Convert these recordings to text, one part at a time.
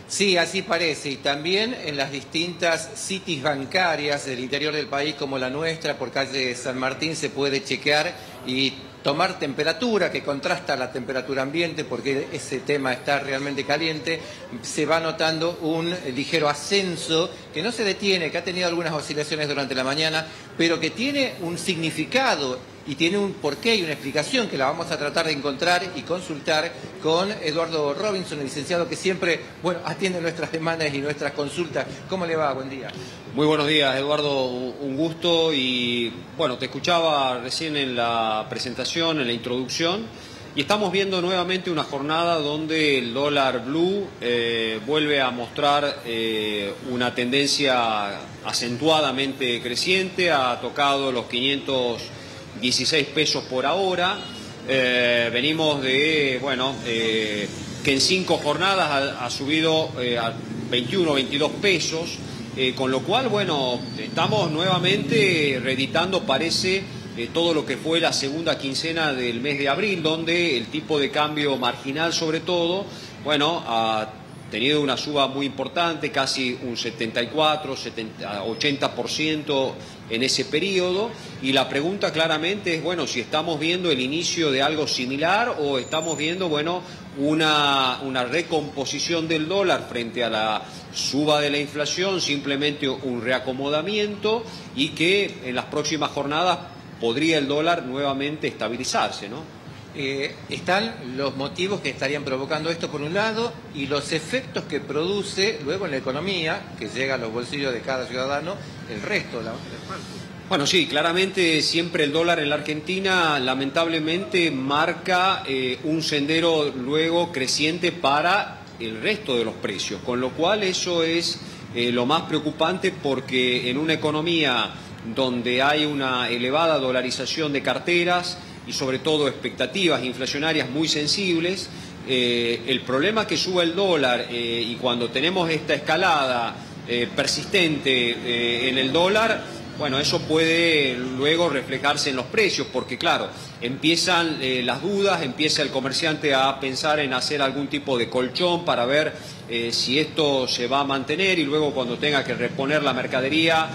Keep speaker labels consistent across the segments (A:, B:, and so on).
A: Sí, así parece. Y también en las distintas citis bancarias del interior del país, como la nuestra, por calle San Martín, se puede chequear y tomar temperatura, que contrasta la temperatura ambiente, porque ese tema está realmente caliente. Se va notando un ligero ascenso que no se detiene, que ha tenido algunas oscilaciones durante la mañana, pero que tiene un significado y tiene un porqué y una explicación que la vamos a tratar de encontrar y consultar con Eduardo Robinson, el licenciado que siempre, bueno, atiende nuestras demandas y nuestras consultas. ¿Cómo le va? Buen día.
B: Muy buenos días, Eduardo, un gusto. Y bueno, te escuchaba recién en la presentación, en la introducción, y estamos viendo nuevamente una jornada donde el dólar blue vuelve a mostrar una tendencia acentuadamente creciente. Ha tocado los 516 pesos por ahora. Venimos de, bueno, que en 5 jornadas ha subido a 21 o 22 pesos, con lo cual, bueno, estamos nuevamente reeditando, parece, todo lo que fue la segunda quincena del mes de abril, donde el tipo de cambio marginal, sobre todo, bueno, ha tenido una suba muy importante, casi un 74, 80% en ese periodo, y la pregunta claramente es, bueno, si estamos viendo el inicio de algo similar o estamos viendo, bueno, una recomposición del dólar frente a la suba de la inflación, simplemente un reacomodamiento, y que en las próximas jornadas podría el dólar nuevamente estabilizarse, ¿no?
A: Están los motivos que estarían provocando esto por un lado y los efectos que produce luego en la economía, que llega a los bolsillos de cada ciudadano, el resto.
B: Bueno, sí, claramente siempre el dólar en la Argentina lamentablemente marca un sendero luego creciente para el resto de los precios, con lo cual eso es lo más preocupante, porque en una economía donde hay una elevada dolarización de carteras y sobre todo expectativas inflacionarias muy sensibles, el problema que suba el dólar y cuando tenemos esta escalada persistente en el dólar, bueno, eso puede luego reflejarse en los precios, porque claro, empiezan las dudas, empieza el comerciante a pensar en hacer algún tipo de colchón para ver si esto se va a mantener, y luego cuando tenga que reponer la mercadería,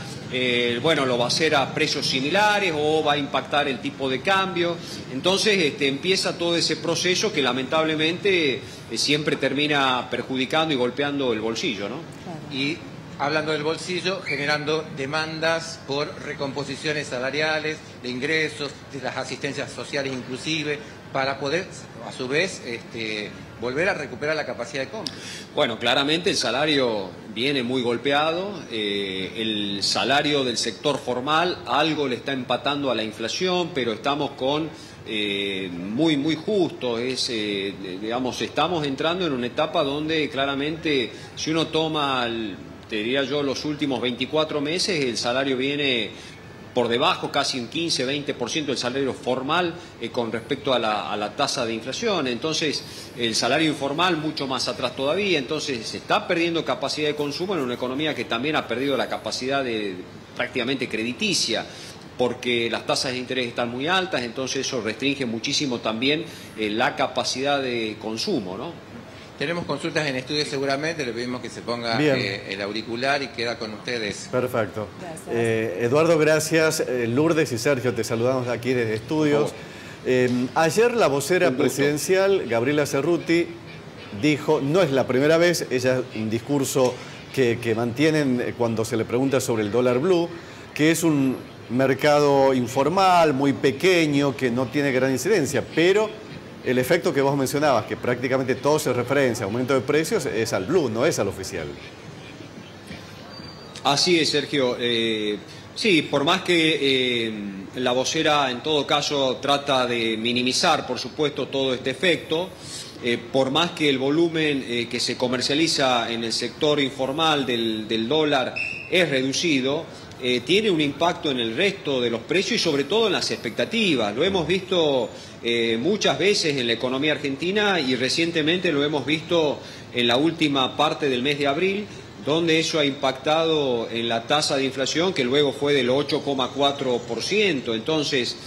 B: bueno, lo va a hacer a precios similares o va a impactar el tipo de cambio. Entonces empieza todo ese proceso que lamentablemente siempre termina perjudicando y golpeando el bolsillo, ¿no?
A: Claro. Y hablando del bolsillo, generando demandas por recomposiciones salariales, de ingresos, de las asistencias sociales inclusive, para poder, a su vez, volver a recuperar la capacidad de compra.
B: Bueno, claramente el salario viene muy golpeado, el salario del sector formal algo le está empatando a la inflación, pero estamos con muy justo, digamos, estamos entrando en una etapa donde claramente, si uno toma te diría yo, los últimos 24 meses, el salario viene por debajo, casi un 15-20% del salario formal con respecto a la tasa de inflación. Entonces, el salario informal mucho más atrás todavía. Entonces, se está perdiendo capacidad de consumo en una economía que también ha perdido la capacidad prácticamente crediticia, porque las tasas de interés están muy altas, entonces eso restringe muchísimo también la capacidad de consumo, ¿no?
A: Tenemos consultas en estudio seguramente, le pedimos que se ponga el auricular y queda con ustedes.
C: Perfecto. Eduardo, gracias. Lourdes y Sergio, te saludamos aquí desde estudios. Ayer la vocera presidencial, Gabriela Cerruti, dijo, no es la primera vez, ella un discurso que mantienen cuando se le pregunta sobre el dólar blue, que es un mercado informal, muy pequeño, que no tiene gran incidencia, pero el efecto que vos mencionabas, que prácticamente todo se referencia a aumento de precios, es al blue, no es al oficial.
B: Así es, Sergio. Sí, por más que la vocera en todo caso trata de minimizar, por supuesto, todo este efecto, por más que el volumen que se comercializa en el sector informal del dólar es reducido, tiene un impacto en el resto de los precios y sobre todo en las expectativas. Lo hemos visto muchas veces en la economía argentina y recientemente lo hemos visto en la última parte del mes de abril, donde eso ha impactado en la tasa de inflación, que luego fue del 8,4%. Entonces,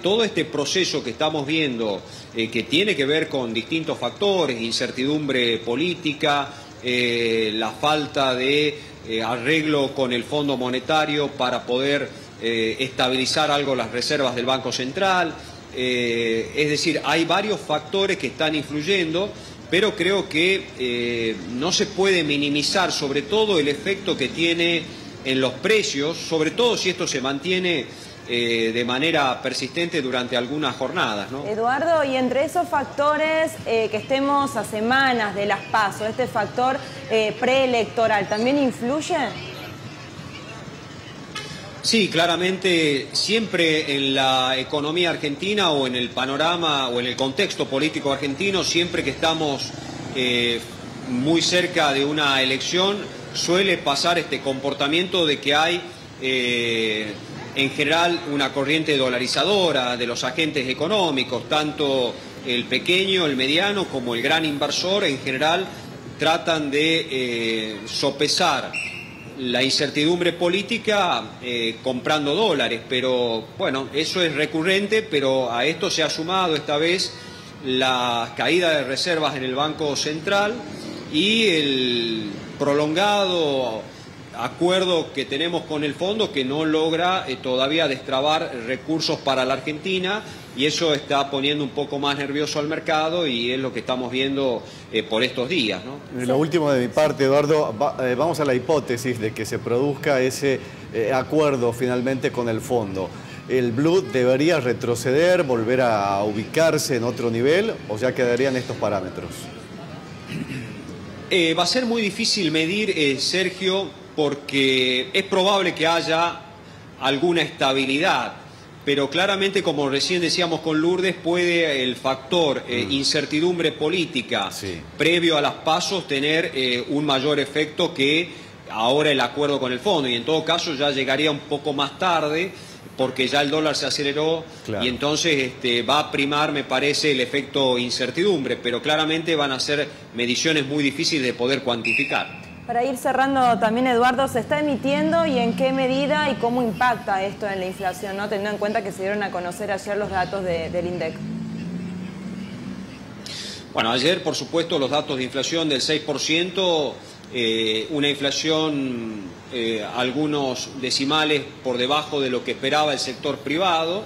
B: todo este proceso que estamos viendo, que tiene que ver con distintos factores, incertidumbre política, la falta de arreglo con el Fondo Monetario para poder estabilizar algo las reservas del Banco Central. Es decir, hay varios factores que están influyendo, pero creo que no se puede minimizar sobre todo el efecto que tiene en los precios, sobre todo si esto se mantiene de manera persistente durante algunas jornadas, ¿no?
D: Eduardo, y entre esos factores que estemos a semanas de las PASO, este factor preelectoral, ¿también influye?
B: Sí, claramente siempre en la economía argentina o en el panorama o en el contexto político argentino, siempre que estamos muy cerca de una elección, suele pasar este comportamiento de que hay en general una corriente dolarizadora de los agentes económicos, tanto el pequeño, el mediano como el gran inversor en general tratan de sopesar la incertidumbre política comprando dólares, pero bueno, eso es recurrente, pero a esto se ha sumado esta vez la caída de reservas en el Banco Central y el prolongado acuerdo que tenemos con el fondo que no logra todavía destrabar recursos para la Argentina, y eso está poniendo un poco más nervioso al mercado y es lo que estamos viendo por estos días, ¿no?
C: Lo último de mi parte, Eduardo, vamos a la hipótesis de que se produzca ese acuerdo finalmente con el fondo. ¿El blue debería retroceder, volver a ubicarse en otro nivel o ya quedarían estos parámetros?
B: Va a ser muy difícil medir, Sergio, porque es probable que haya alguna estabilidad, pero claramente, como recién decíamos con Lourdes, puede el factor incertidumbre política previo a las PASO tener un mayor efecto que ahora el acuerdo con el fondo, y en todo caso ya llegaría un poco más tarde porque ya el dólar se aceleró y entonces va a primar, me parece, el efecto incertidumbre, pero claramente van a ser mediciones muy difíciles de poder cuantificar.
D: Para ir cerrando también, Eduardo, ¿se está emitiendo y en qué medida y cómo impacta esto en la inflación, ¿no? Teniendo en cuenta que se dieron a conocer ayer los datos del INDEC?
B: Bueno, ayer, por supuesto, los datos de inflación del 6%, una inflación algunos decimales por debajo de lo que esperaba el sector privado,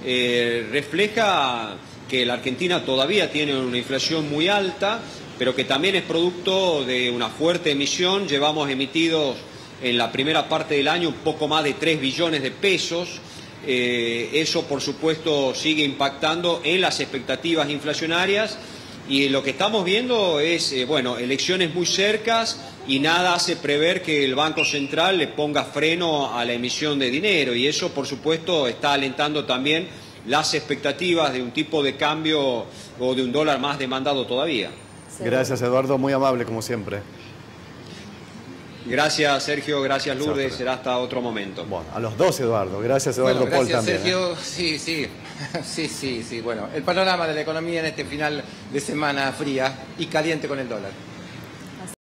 B: refleja que la Argentina todavía tiene una inflación muy alta, pero que también es producto de una fuerte emisión. Llevamos emitidos en la primera parte del año un poco más de 3 billones de pesos. Eso, por supuesto, sigue impactando en las expectativas inflacionarias. Y lo que estamos viendo es, bueno, elecciones muy cercas y nada hace prever que el Banco Central le ponga freno a la emisión de dinero. Y eso, por supuesto, está alentando también las expectativas de un tipo de cambio o de un dólar más demandado todavía.
C: Gracias, Eduardo, muy amable como siempre.
B: Gracias, Sergio, gracias, Lourdes, será hasta otro momento.
C: Bueno, a los dos, Eduardo. Gracias, Eduardo.
A: Bueno, gracias,
C: Paul también.
A: Sergio. Sí. Bueno, el panorama de la economía en este final de semana fría y caliente con el dólar.